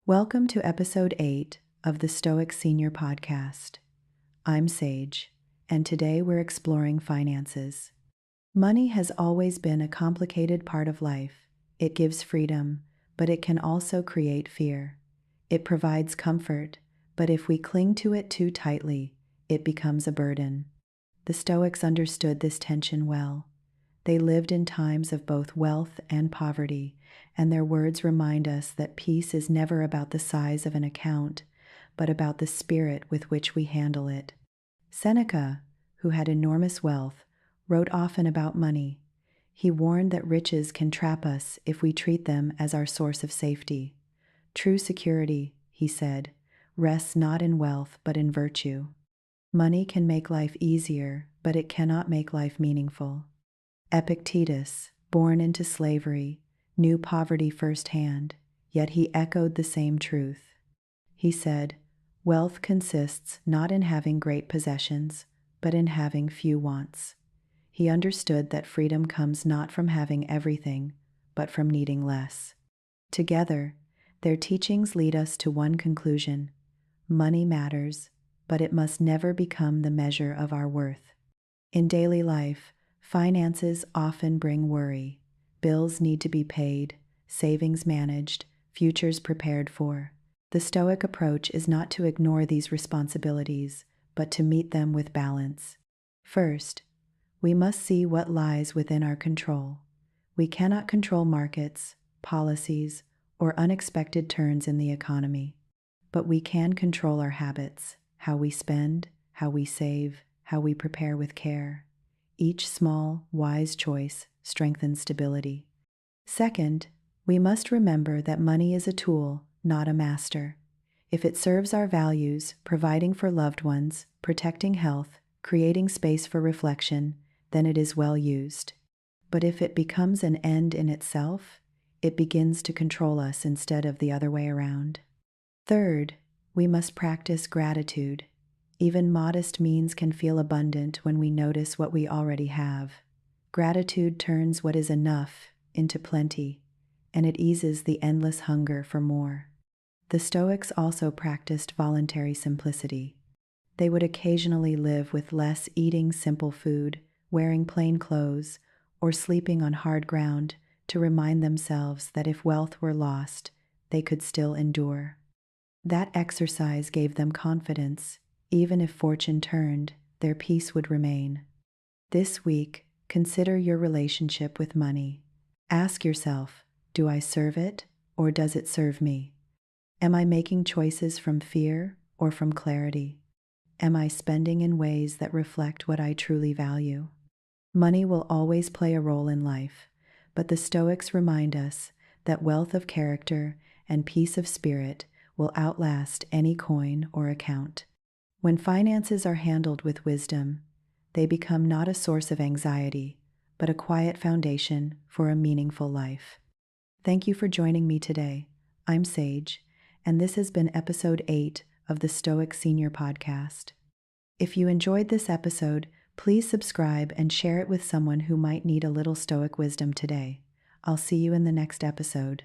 Welcome to episode 8 of the Stoic Senior Podcast. I'm Sage, and today we're exploring finances. Money has always been a complicated part of life. It gives freedom, but it can also create fear. It provides comfort, but if we cling to it too tightly, it becomes a burden. The Stoics understood this tension well. They lived in times of both wealth and poverty, and their words remind us that peace is never about the size of an account, but about the spirit with which we handle it. Seneca, who had enormous wealth, wrote often about money. He warned that riches can trap us if we treat them as our source of safety. True security, he said, rests not in wealth but in virtue. Money can make life easier, but it cannot make life meaningful. Epictetus, born into slavery, knew poverty firsthand, yet he echoed the same truth. He said, "Wealth consists not in having great possessions, but in having few wants." He understood that freedom comes not from having everything, but from needing less. Together, their teachings lead us to one conclusion: money matters, but it must never become the measure of our worth. In daily life, finances often bring worry. Bills need to be paid, savings managed, futures prepared for. The Stoic approach is not to ignore these responsibilities, but to meet them with balance. First, we must see what lies within our control. We cannot control markets, policies, or unexpected turns in the economy, but we can control our habits, how we spend, how we save, how we prepare with care. Each small, wise choice strengthens stability. Second, we must remember that money is a tool, not a master. If it serves our values, providing for loved ones, protecting health, creating space for reflection, then it is well used. But if it becomes an end in itself, it begins to control us instead of the other way around. Third, we must practice gratitude. Even modest means can feel abundant when we notice what we already have. Gratitude turns what is enough into plenty, and it eases the endless hunger for more. The Stoics also practiced voluntary simplicity. They would occasionally live with less, eating simple food, wearing plain clothes, or sleeping on hard ground to remind themselves that if wealth were lost, they could still endure. That exercise gave them confidence. Even if fortune turned, their peace would remain. This week, consider your relationship with money. Ask yourself, do I serve it, or does it serve me? Am I making choices from fear or from clarity? Am I spending in ways that reflect what I truly value? Money will always play a role in life, but the Stoics remind us that wealth of character and peace of spirit will outlast any coin or account. When finances are handled with wisdom, they become not a source of anxiety, but a quiet foundation for a meaningful life. Thank you for joining me today. I'm Sage, and this has been episode 8 of the Stoic Senior Podcast. If you enjoyed this episode, please subscribe and share it with someone who might need a little Stoic wisdom today. I'll see you in the next episode.